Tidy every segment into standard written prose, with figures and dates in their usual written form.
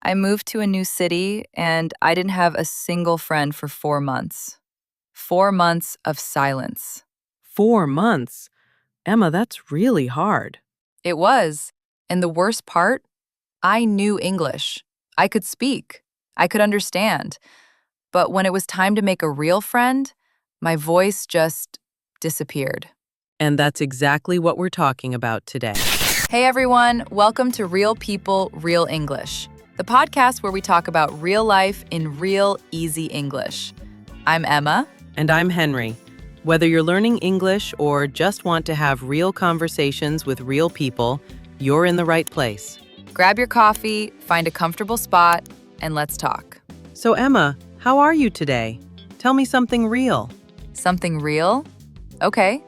I moved to a new city and I didn't have a single friend for 4 months. 4 months of silence. 4 months? Emma, that's really hard. It was. And the worst part? I knew English. I could speak. I could understand. But when it was time to make a real friend, my voice just disappeared. And that's exactly what we're talking about today. Hey everyone, welcome to Real People, Real English, the podcast where we talk about real life in real, easy English. I'm Emma. And I'm Henry. Whether you're learning English or just want to have real conversations with real people, you're in the right place. Grab your coffee, find a comfortable spot, and let's talk. So Emma, how are you today? Tell me something real. Something real? Okay.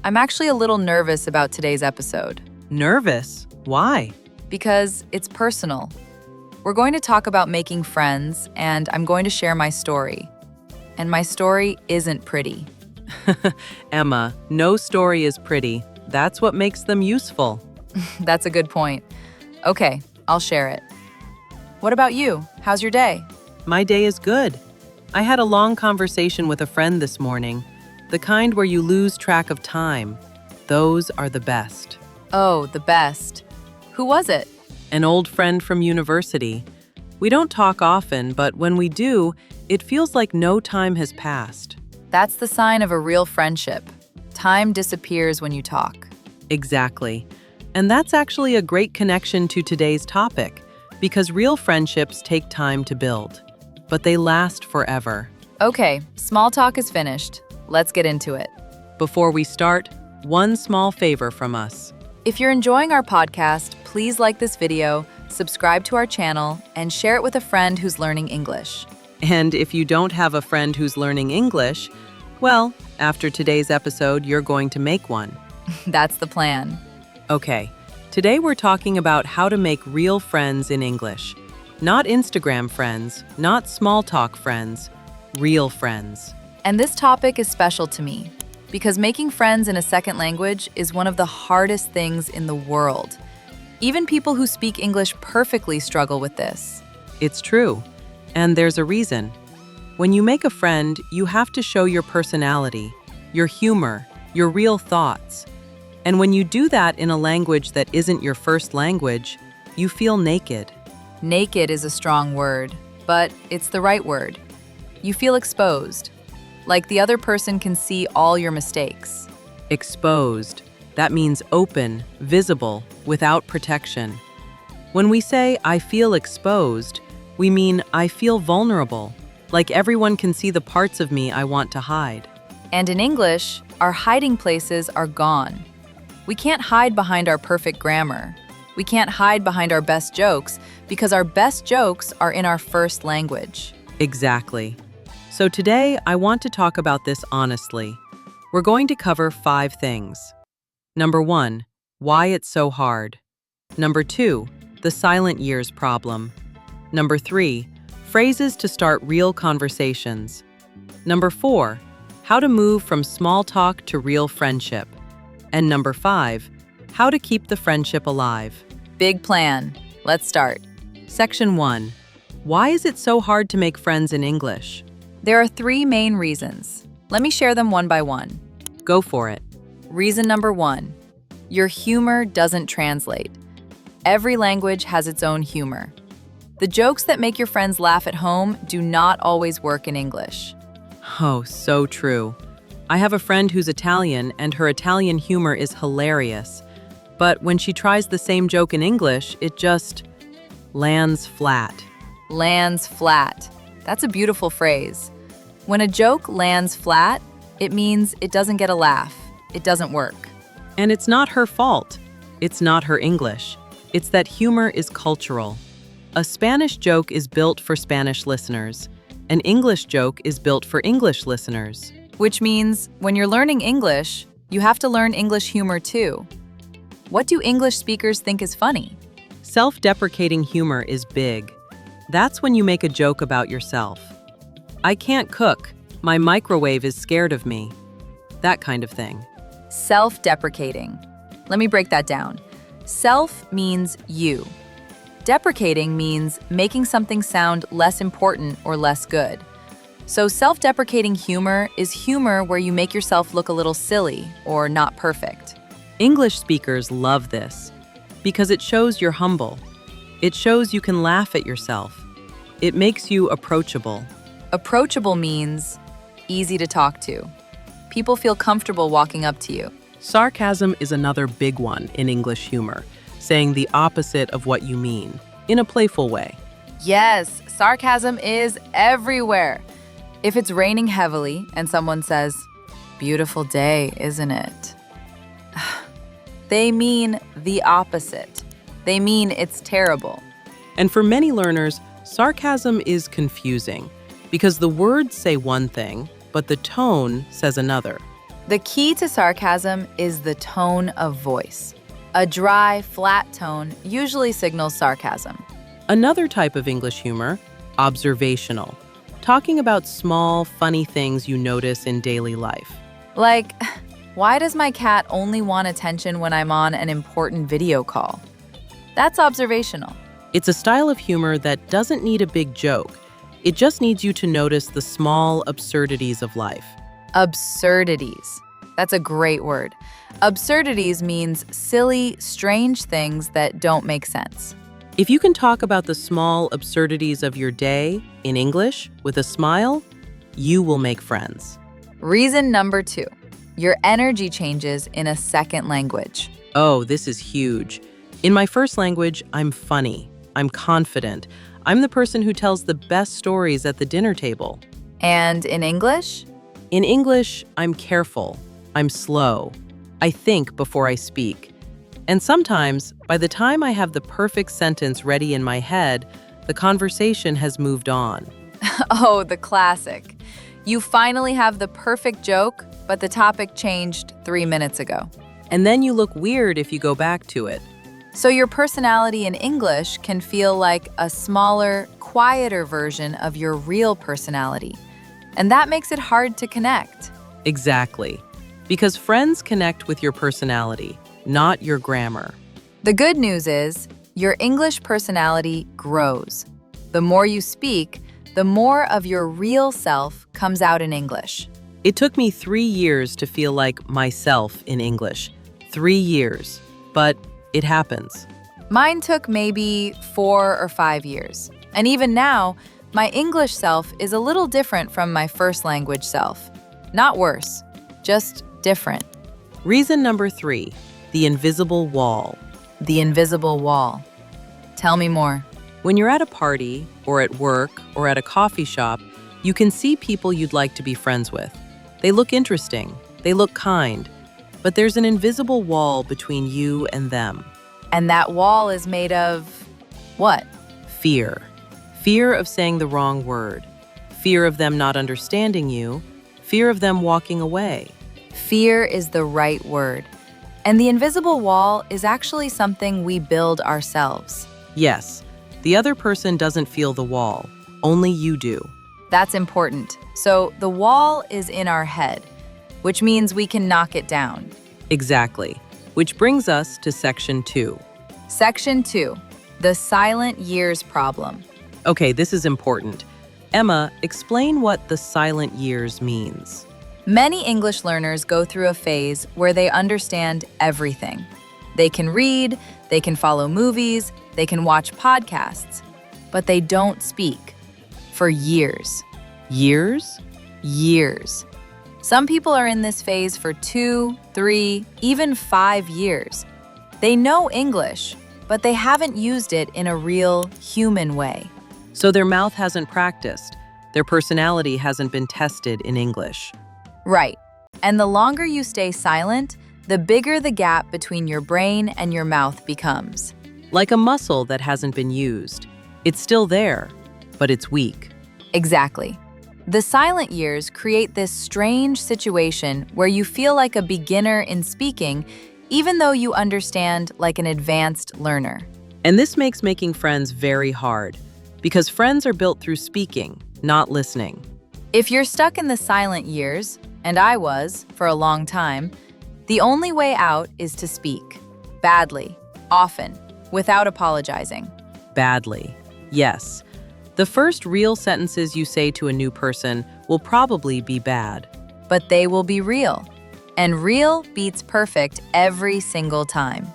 I'm actually a little nervous about today's episode. Nervous? Why? Because it's personal. We're going to talk about making friends, and I'm going to share my story. And my story isn't pretty. Emma, no story is pretty. That's what makes them useful. That's a good point. Okay, I'll share it. What about you? How's your day? My day is good. I had a long conversation with a friend this morning. The kind where you lose track of time. Those are the best. Oh, the best. Who was it? An old friend from university. We don't talk often, but when we do, it feels like no time has passed. That's the sign of a real friendship. Time disappears when you talk. Exactly. And that's actually a great connection to today's topic, because real friendships take time to build, but they last forever. Okay, small talk is finished. Let's get into it. Before we start, one small favor from us. If you're enjoying our podcast, please like this video, subscribe to our channel, and share it with a friend who's learning English. And if you don't have a friend who's learning English, well, after today's episode, you're going to make one. That's the plan. Okay, today we're talking about how to make real friends in English. Not Instagram friends, not small talk friends, real friends. And this topic is special to me because making friends in a second language is one of the hardest things in the world. Even people who speak English perfectly struggle with this. It's true, and there's a reason. When you make a friend, you have to show your personality, your humor, your real thoughts. And when you do that in a language that isn't your first language, you feel naked. Naked is a strong word, but it's the right word. You feel exposed, like the other person can see all your mistakes. Exposed. That means open, visible, without protection. When we say, I feel exposed, we mean I feel vulnerable, like everyone can see the parts of me I want to hide. And in English, our hiding places are gone. We can't hide behind our perfect grammar. We can't hide behind our best jokes because our best jokes are in our first language. Exactly. So today, I want to talk about this honestly. We're going to cover 5 things. Number 1, why it's so hard. Number 2, the silent years problem. Number 3, phrases to start real conversations. Number 4, how to move from small talk to real friendship. And number 5, how to keep the friendship alive. Big plan. Let's start. Section 1, why is it so hard to make friends in English? There are 3 main reasons. Let me share them one by one. Go for it. Reason number 1, your humor doesn't translate. Every language has its own humor. The jokes that make your friends laugh at home do not always work in English. Oh, so true. I have a friend who's Italian, and her Italian humor is hilarious. But when she tries the same joke in English, it just lands flat. Lands flat. That's a beautiful phrase. When a joke lands flat, it means it doesn't get a laugh. It doesn't work. And it's not her fault. It's not her English. It's that humor is cultural. A Spanish joke is built for Spanish listeners. An English joke is built for English listeners. Which means when you're learning English, you have to learn English humor too. What do English speakers think is funny? Self-deprecating humor is big. That's when you make a joke about yourself. I can't cook. My microwave is scared of me. That kind of thing. Self-deprecating. Let me break that down. Self means you. Deprecating means making something sound less important or less good. So self-deprecating humor is humor where you make yourself look a little silly or not perfect. English speakers love this because it shows you're humble. It shows you can laugh at yourself. It makes you approachable. Approachable means easy to talk to. People feel comfortable walking up to you. Sarcasm is another big one in English humor, saying the opposite of what you mean, in a playful way. Yes, sarcasm is everywhere. If it's raining heavily and someone says, "Beautiful day, isn't it?" They mean the opposite. They mean it's terrible. And for many learners, sarcasm is confusing because the words say one thing, but the tone says another. The key to sarcasm is the tone of voice. A dry, flat tone usually signals sarcasm. Another type of English humor, observational, talking about small, funny things you notice in daily life. Like, why does my cat only want attention when I'm on an important video call? That's observational. It's a style of humor that doesn't need a big joke. It just needs you to notice the small absurdities of life. Absurdities. That's a great word. Absurdities means silly, strange things that don't make sense. If you can talk about the small absurdities of your day in English with a smile, you will make friends. Reason number 2, your energy changes in a second language. Oh, this is huge. In my first language, I'm funny. I'm confident. I'm the person who tells the best stories at the dinner table. And in English? In English, I'm careful. I'm slow. I think before I speak. And sometimes, by the time I have the perfect sentence ready in my head, the conversation has moved on. Oh, the classic. You finally have the perfect joke, but the topic changed 3 minutes ago. And then you look weird if you go back to it. So your personality in English can feel like a smaller, quieter version of your real personality. And that makes it hard to connect. Exactly. Because friends connect with your personality, not your grammar. The good news is, your English personality grows. The more you speak, the more of your real self comes out in English. It took me 3 years to feel like myself in English. 3 years. But it happens. Mine took maybe 4 or 5 years. And even now, my English self is a little different from my first language self. Not worse, just different. Reason number 3, the invisible wall. The invisible wall. Tell me more. When you're at a party, or at work, or at a coffee shop, you can see people you'd like to be friends with. They look interesting. They look kind. But there's an invisible wall between you and them. And that wall is made of what? Fear. Fear of saying the wrong word. Fear of them not understanding you. Fear of them walking away. Fear is the right word. And the invisible wall is actually something we build ourselves. Yes, the other person doesn't feel the wall. Only you do. That's important. So the wall is in our head, which means we can knock it down. Exactly. Which brings us to section 2. Section 2, the silent years problem. Okay, this is important. Emma, explain what the silent years means. Many English learners go through a phase where they understand everything. They can read, they can follow movies, they can watch podcasts, but they don't speak for years. Years? Years. Some people are in this phase for 2, 3, even 5 years. They know English, but they haven't used it in a real human way. So their mouth hasn't practiced. Their personality hasn't been tested in English. Right. And the longer you stay silent, the bigger the gap between your brain and your mouth becomes. Like a muscle that hasn't been used. It's still there, but it's weak. Exactly. The silent years create this strange situation where you feel like a beginner in speaking, even though you understand like an advanced learner. And this makes making friends very hard, because friends are built through speaking, not listening. If you're stuck in the silent years, and I was for a long time, the only way out is to speak. Badly, often, without apologizing. Badly. Yes. The first real sentences you say to a new person will probably be bad. But they will be real. And real beats perfect every single time.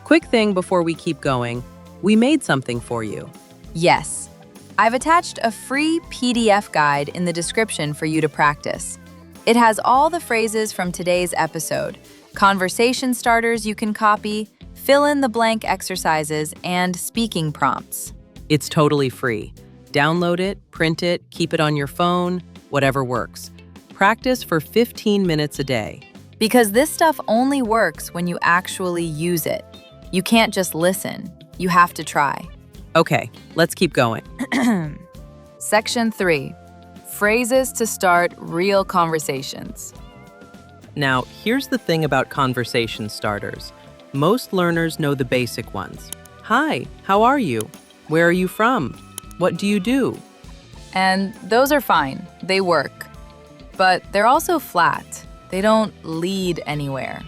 Quick thing before we keep going, we made something for you. Yes. I've attached a free PDF guide in the description for you to practice. It has all the phrases from today's episode, conversation starters you can copy, fill in the blank exercises, and speaking prompts. It's totally free. Download it, print it, keep it on your phone, whatever works. Practice for 15 minutes a day. Because this stuff only works when you actually use it. You can't just listen. You have to try. Okay, let's keep going. Section 3. Phrases to start real conversations. Now, here's the thing about conversation starters. Most learners know the basic ones. Hi, how are you? Where are you from? What do you do? And those are fine. They work. But they're also flat. They don't lead anywhere.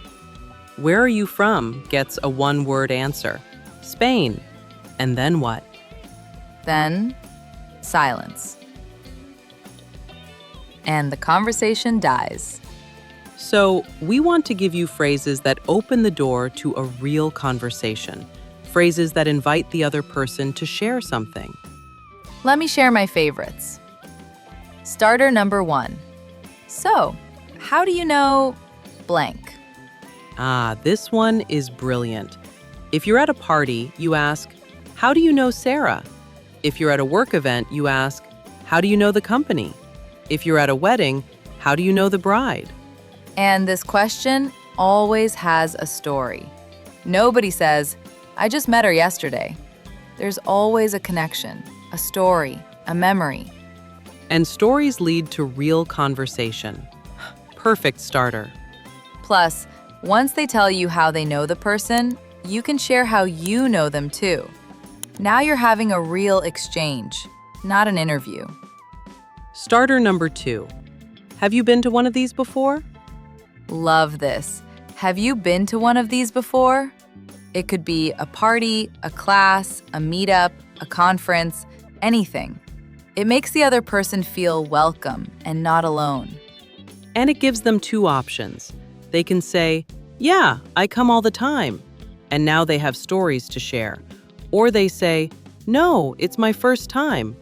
Where are you from gets a one-word answer. Spain. And then what? Then, silence. And the conversation dies. So, we want to give you phrases that open the door to a real conversation. Phrases that invite the other person to share something. Let me share my favorites. Starter number 1. So, how do you know blank? This one is brilliant. If you're at a party, you ask, how do you know Sarah? If you're at a work event, you ask, how do you know the company? If you're at a wedding, how do you know the bride? And this question always has a story. Nobody says, I just met her yesterday. There's always a connection, a story, a memory. And stories lead to real conversation. Perfect starter. Plus, once they tell you how they know the person, you can share how you know them too. Now you're having a real exchange, not an interview. Starter number 2. Have you been to one of these before? Love this. Have you been to one of these before? It could be a party, a class, a meetup, a conference, anything. It makes the other person feel welcome and not alone. And it gives them 2 options. They can say, yeah, I come all the time. And now they have stories to share. Or they say, no, it's my first time.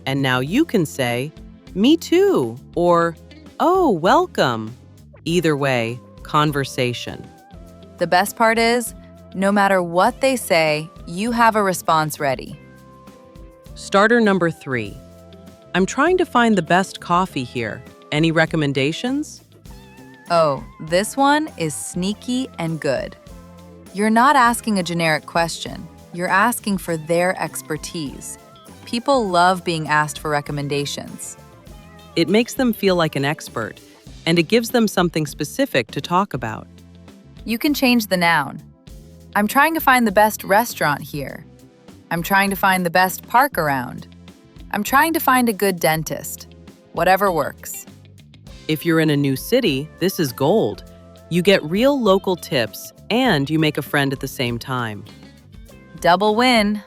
And now you can say, me too. Or, oh, welcome. Either way, conversation. The best part is, no matter what they say, you have a response ready. Starter number 3. I'm trying to find the best coffee here. Any recommendations? Oh, this one is sneaky and good. You're not asking a generic question. You're asking for their expertise. People love being asked for recommendations. It makes them feel like an expert, and it gives them something specific to talk about. You can change the noun. I'm trying to find the best restaurant here. I'm trying to find the best park around. I'm trying to find a good dentist. Whatever works. If you're in a new city, this is gold. You get real local tips, and you make a friend at the same time. Double win.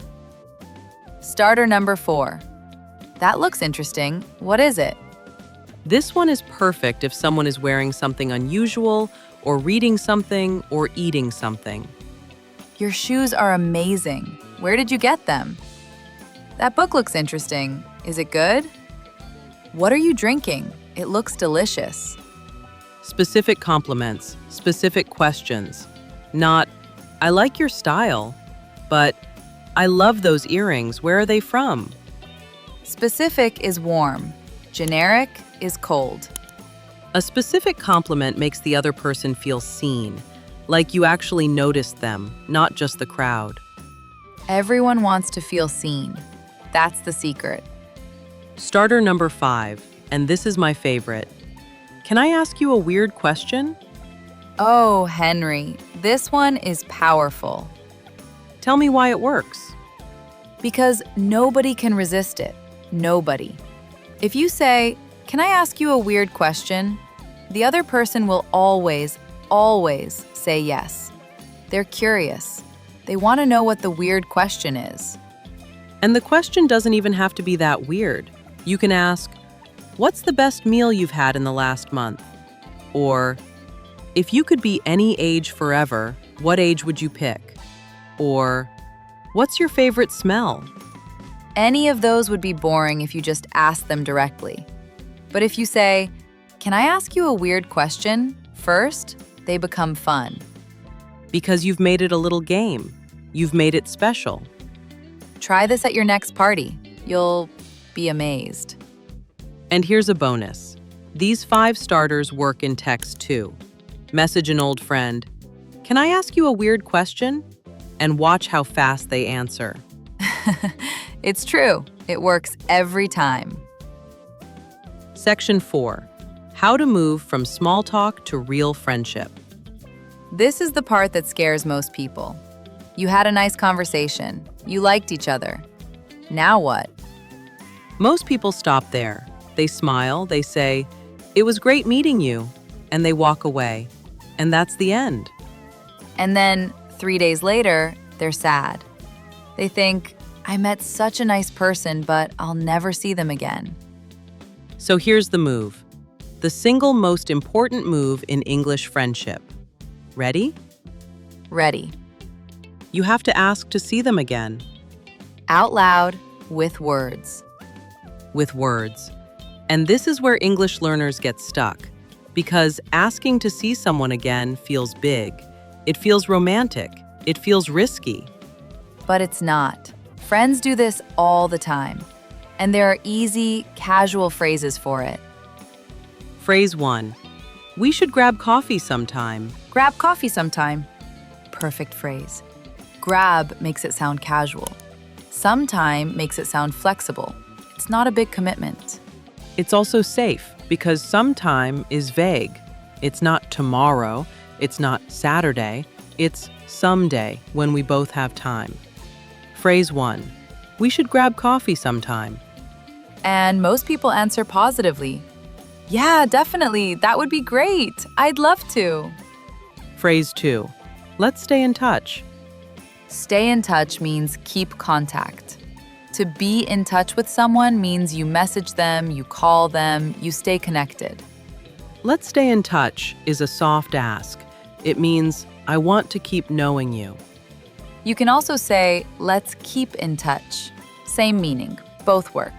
Starter number 4. That looks interesting. What is it? This one is perfect if someone is wearing something unusual, or reading something, or eating something. Your shoes are amazing. Where did you get them? That book looks interesting. Is it good? What are you drinking? It looks delicious. Specific compliments, specific questions. Not, I like your style, but I love those earrings. Where are they from? Specific is warm. Generic is cold. A specific compliment makes the other person feel seen, like you actually noticed them, not just the crowd. Everyone wants to feel seen. That's the secret. Starter number 5, and this is my favorite. Can I ask you a weird question? Oh, Henry, this one is powerful. Tell me why it works. Because nobody can resist it. Nobody. If you say, can I ask you a weird question? The other person will always say yes. They're curious. They want to know what the weird question is. And the question doesn't even have to be that weird. You can ask, "What's the best meal you've had in the last month?" Or, "If you could be any age forever, what age would you pick?" Or, "What's your favorite smell?" Any of those would be boring if you just asked them directly. But if you say, "Can I ask you a weird question?" first, they become fun. Because you've made it a little game. You've made it special. Try this at your next party. You'll be amazed. And here's a bonus. These 5 starters work in text too. Message an old friend, "Can I ask you a weird question?" And watch how fast they answer. It's true. It works every time. Section 4. How to move from small talk to real friendship. This is the part that scares most people. You had a nice conversation. You liked each other. Now what? Most people stop there. They smile, they say, "It was great meeting you," and they walk away. And that's the end. And then 3 days later, they're sad. They think, "I met such a nice person, but I'll never see them again." So here's the move. The single most important move in English friendship. Ready? Ready. You have to ask to see them again. Out loud, with words. With words. And this is where English learners get stuck, because asking to see someone again feels big. It feels romantic. It feels risky. But it's not. Friends do this all the time. And there are easy, casual phrases for it. Phrase 1. We should grab coffee sometime. Grab coffee sometime. Perfect phrase. Grab makes it sound casual. Sometime makes it sound flexible. It's not a big commitment. It's also safe because sometime is vague. It's not tomorrow. It's not Saturday. It's someday when we both have time. Phrase 1. We should grab coffee sometime. And most people answer positively. Yeah, definitely. That would be great. I'd love to. Phrase 2. Let's stay in touch. Stay in touch means keep contact. To be in touch with someone means you message them, you call them, you stay connected. Let's stay in touch is a soft ask. It means, I want to keep knowing you. You can also say, let's keep in touch. Same meaning, both work.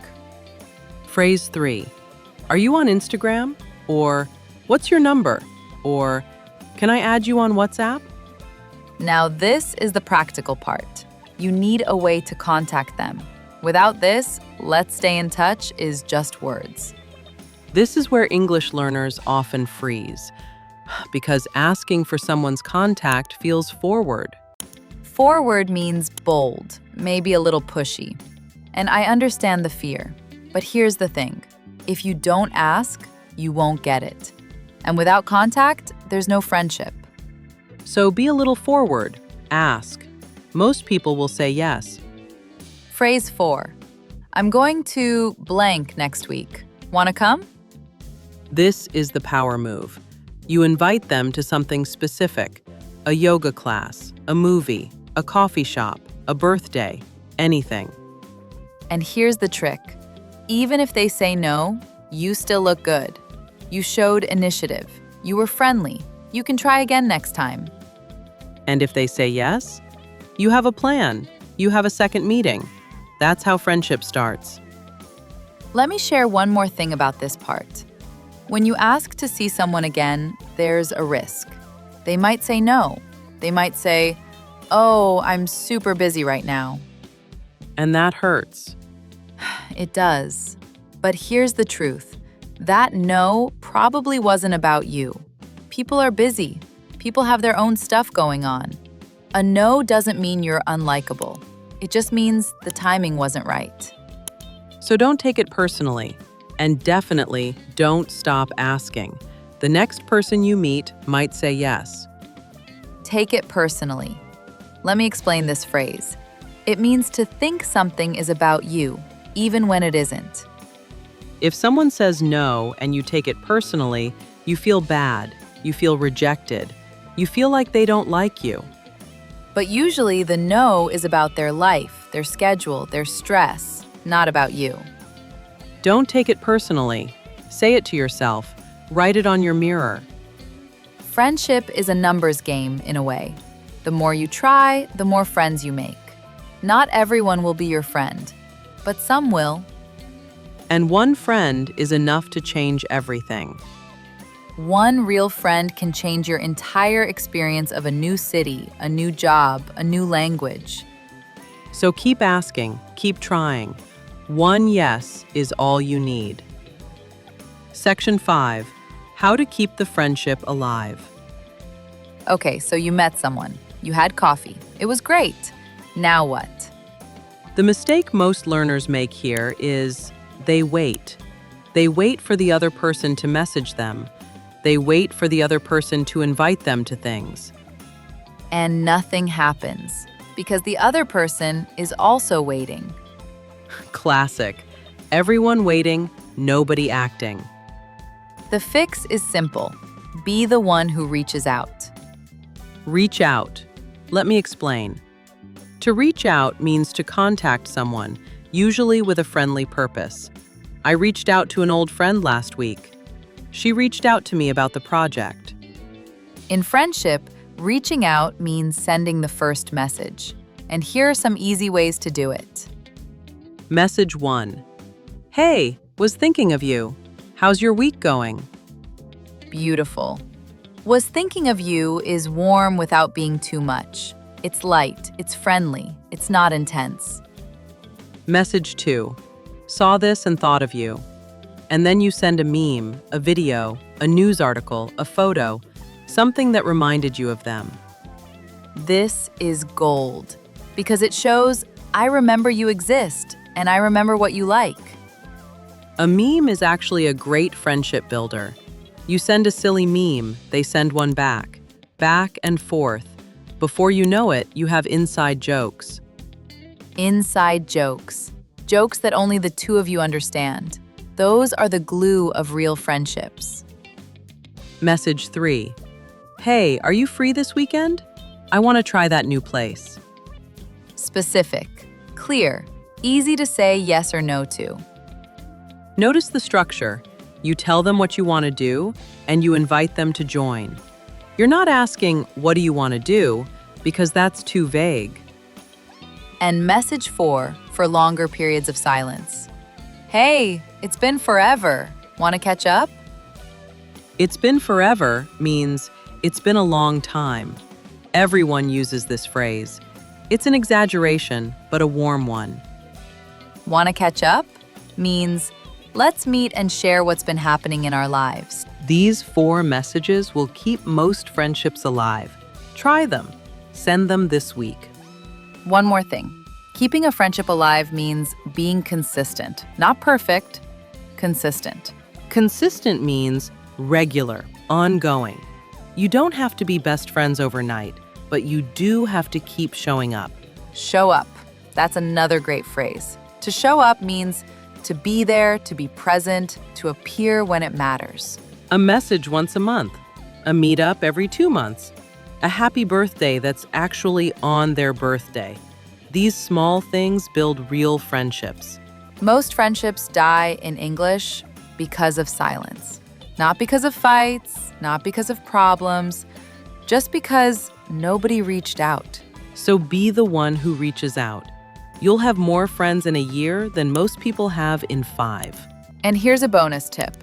Phrase 3. Are you on Instagram? Or, what's your number? Or, can I add you on WhatsApp? Now this is the practical part. You need a way to contact them. Without this, let's stay in touch is just words. This is where English learners often freeze, because asking for someone's contact feels forward. Forward means bold, maybe a little pushy. And I understand the fear. But here's the thing. If you don't ask, you won't get it. And without contact, there's no friendship. So be a little forward. Ask. Most people will say yes. Phrase 4. I'm going to blank next week. Wanna come? This is the power move. You invite them to something specific. A yoga class, a movie, a coffee shop, a birthday, anything. And here's the trick. Even if they say no, you still look good. You showed initiative. You were friendly. You can try again next time. And if they say yes, you have a plan. You have a second meeting. That's how friendship starts. Let me share one more thing about this part. When you ask to see someone again, there's a risk. They might say no. They might say, "Oh, I'm super busy right now." And that hurts. It does. But here's the truth. That no probably wasn't about you. People are busy. People have their own stuff going on. A no doesn't mean you're unlikable. It just means the timing wasn't right. So don't take it personally. And definitely don't stop asking. The next person you meet might say yes. Take it personally. Let me explain this phrase. It means to think something is about you, even when it isn't. If someone says no and you take it personally, you feel bad, you feel rejected, you feel like they don't like you. But usually the no is about their life, their schedule, their stress, not about you. Don't take it personally. Say it to yourself. Write it on your mirror. Friendship is a numbers game in a way. The more you try, the more friends you make. Not everyone will be your friend, but some will. And one friend is enough to change everything. One real friend can change your entire experience of a new city, a new job, a new language. So keep asking, keep trying. One yes is all you need. Section 5. How to keep the friendship alive. Okay, so you met someone. You had coffee. It was great. Now what? The mistake most learners make here is they wait. They wait for the other person to message them. They wait for the other person to invite them to things. And nothing happens because the other person is also waiting. Classic. Everyone waiting, nobody acting. The fix is simple. Be the one who reaches out. Reach out. Let me explain. To reach out means to contact someone, usually with a friendly purpose. I reached out to an old friend last week. She reached out to me about the project. In friendship, reaching out means sending the first message. And here are some easy ways to do it. Message 1. Hey, was thinking of you. How's your week going? Beautiful. Was thinking of you is warm without being too much. It's light, it's friendly, it's not intense. Message 2. Saw this and thought of you. And then you send a meme, a video, a news article, a photo, something that reminded you of them. This is gold because it shows I remember you exist and I remember what you like. A meme is actually a great friendship builder. You send a silly meme, they send one back and forth. Before you know it, you have inside jokes. Inside jokes. Jokes that only the two of you understand. Those are the glue of real friendships. Message 3. Hey, are you free this weekend? I want to try that new place. Specific, clear, easy to say yes or no to. Notice the structure. You tell them what you want to do, and you invite them to join. You're not asking, what do you want to do? Because that's too vague. And message 4 for longer periods of silence. Hey, it's been forever. Want to catch up? It's been forever means it's been a long time. Everyone uses this phrase. It's an exaggeration, but a warm one. Want to catch up? Means let's meet and share what's been happening in our lives. These 4 messages will keep most friendships alive. Try them. Send them this week. One more thing. Keeping a friendship alive means being consistent. Not perfect, consistent. Consistent means regular, ongoing. You don't have to be best friends overnight, but you do have to keep showing up. Show up. That's another great phrase. To show up means to be there, to be present, to appear when it matters. A message once a month, a meetup every 2 months, a happy birthday that's actually on their birthday. These small things build real friendships. Most friendships die in English because of silence. Not because of fights, not because of problems, just because nobody reached out. So be the one who reaches out. You'll have more friends in a year than most people have in 5. And here's a bonus tip.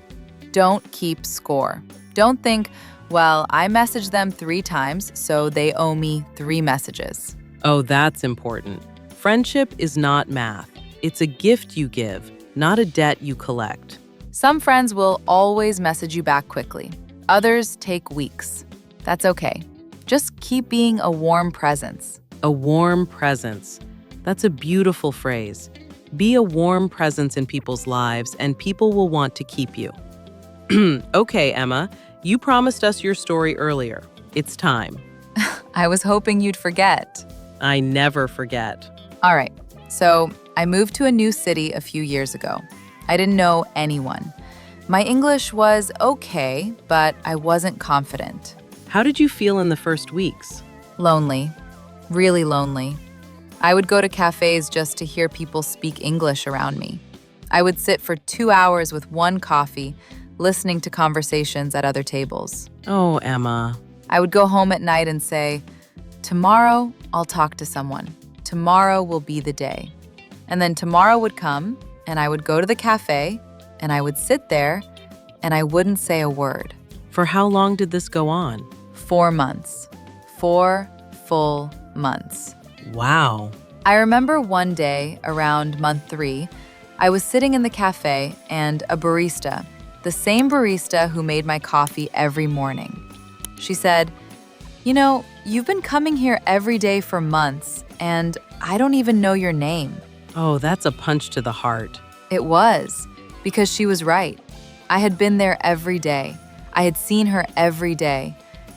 Don't keep score. Don't think, well, I messaged them 3 times, so they owe me 3 messages. Oh, that's important. Friendship is not math. It's a gift you give, not a debt you collect. Some friends will always message you back quickly. Others take weeks. That's okay. Just keep being a warm presence. A warm presence. That's a beautiful phrase. Be a warm presence in people's lives, and people will want to keep you. Okay, Emma, you promised us your story earlier. It's time. I was hoping you'd forget. I never forget. All right, so I moved to a new city a few years ago. I didn't know anyone. My English was okay, but I wasn't confident. How did you feel in the first weeks? Lonely. Really lonely. I would go to cafes just to hear people speak English around me. I would sit for 2 hours with one coffee, listening to conversations at other tables. Oh, Emma. I would go home at night and say, tomorrow I'll talk to someone. Tomorrow will be the day. And then tomorrow would come, and I would go to the cafe, and I would sit there, and I wouldn't say a word. For how long did this go on? 4 months. 4 full months. Wow. I remember one day, around month 3, I was sitting in the cafe and a barista, the same barista who made my coffee every morning. She said, you've been coming here every day for months, and I don't even know your name. Oh, that's a punch to the heart. It was, because she was right. I had been there every day. I had seen her every day,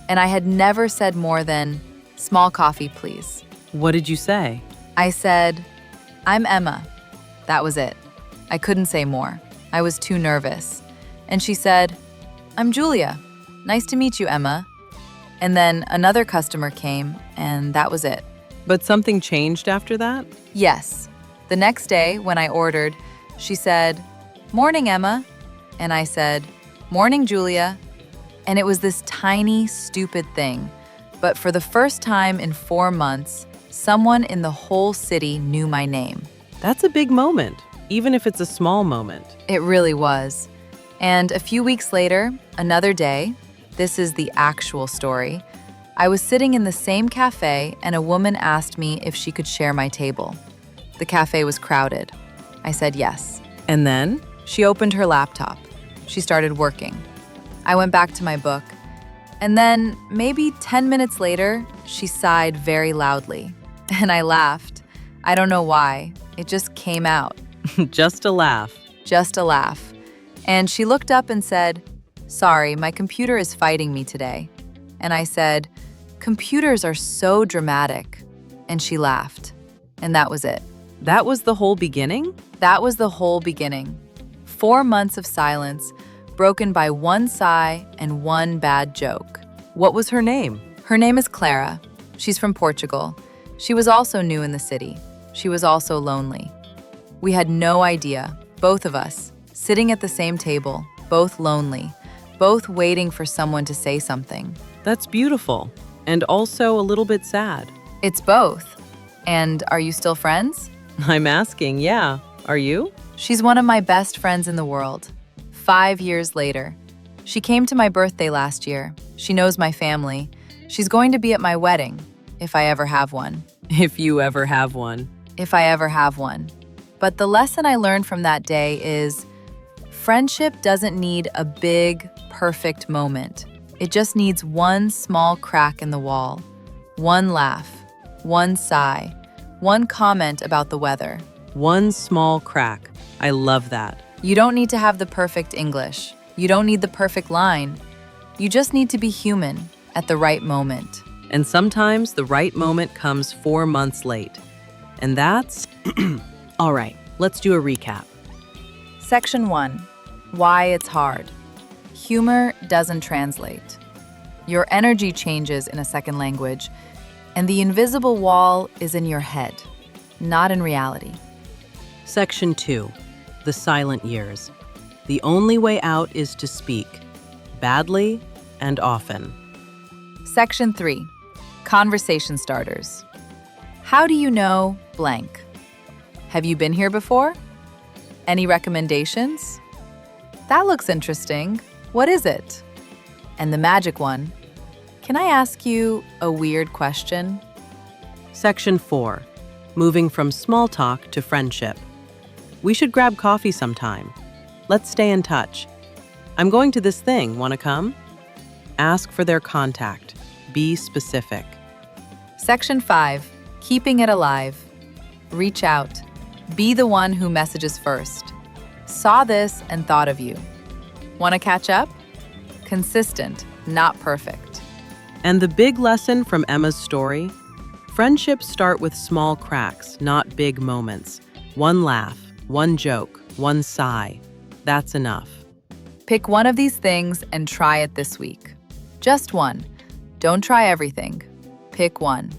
and I had never said more than, small coffee, please. What did you say? I said, I'm Emma. That was it. I couldn't say more. I was too nervous. And she said, I'm Julia. Nice to meet you, Emma. And then another customer came, and that was it. But something changed after that? Yes. The next day, when I ordered, she said, Morning, Emma. And I said, Morning, Julia. And it was this tiny, stupid thing. But for the first time in 4 months, someone in the whole city knew my name. That's a big moment, even if it's a small moment. It really was. And a few weeks later, another day, this is the actual story, I was sitting in the same cafe and a woman asked me if she could share my table. The cafe was crowded. I said yes. And then? She opened her laptop. She started working. I went back to my book. And then, maybe 10 minutes later, she sighed very loudly. And I laughed. I don't know why. It just came out. Just a laugh. Just a laugh. And she looked up and said, Sorry, my computer is fighting me today. And I said, Computers are so dramatic. And she laughed. And that was it. That was the whole beginning? That was the whole beginning. 4 months of silence, broken by one sigh and one bad joke. What was her name? Her name is Clara. She's from Portugal. She was also new in the city. She was also lonely. We had no idea, both of us, sitting at the same table, both lonely, both waiting for someone to say something. That's beautiful, and also a little bit sad. It's both. And are you still friends? I'm asking, yeah. Are you? She's one of my best friends in the world. 5 years later. She came to my birthday last year. She knows my family. She's going to be at my wedding, if I ever have one. If you ever have one. If I ever have one. But the lesson I learned from that day is friendship doesn't need a big, perfect moment. It just needs one small crack in the wall, one laugh, one sigh, one comment about the weather. One small crack. I love that. You don't need to have the perfect English. You don't need the perfect line. You just need to be human at the right moment. And sometimes the right moment comes 4 months late. And that's... All right, let's do a recap. Section 1. Why it's hard. Humor doesn't translate. Your energy changes in a second language, and the invisible wall is in your head, not in reality. Section 2. The silent years. The only way out is to speak, badly and often. Section 3. Conversation starters. How do you know blank? Have you been here before? Any recommendations? That looks interesting. What is it? And the magic one. Can I ask you a weird question? Section 4. Moving from small talk to friendship. We should grab coffee sometime. Let's stay in touch. I'm going to this thing. Want to come? Ask for their contact. Be specific. Section 5. Keeping it alive. Reach out. Be the one who messages first. Saw this and thought of you. Want to catch up? Consistent, not perfect. And the big lesson from Emma's story? Friendships start with small cracks, not big moments. One laugh, one joke, one sigh. That's enough. Pick one of these things and try it this week. Just one. Don't try everything. Pick one.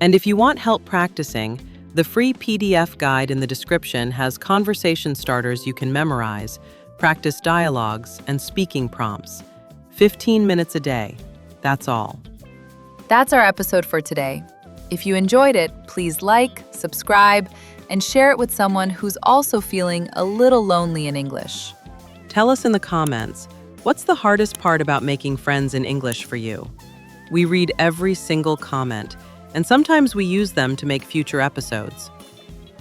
And if you want help practicing, the free PDF guide in the description has conversation starters you can memorize, practice dialogues, and speaking prompts. 15 minutes a day. That's all. That's our episode for today. If you enjoyed it, please like, subscribe, and share it with someone who's also feeling a little lonely in English. Tell us in the comments, what's the hardest part about making friends in English for you? We read every single comment, and sometimes we use them to make future episodes.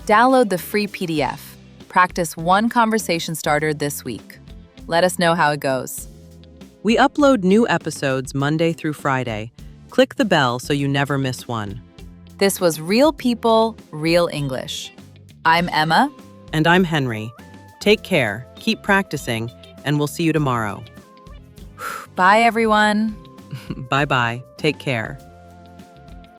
Download the free PDF. Practice one conversation starter this week. Let us know how it goes. We upload new episodes Monday through Friday. Click the bell so you never miss one. This was Real People, Real English. I'm Emma. And I'm Henry. Take care, keep practicing, and we'll see you tomorrow. Bye, everyone. Bye-bye. Take care.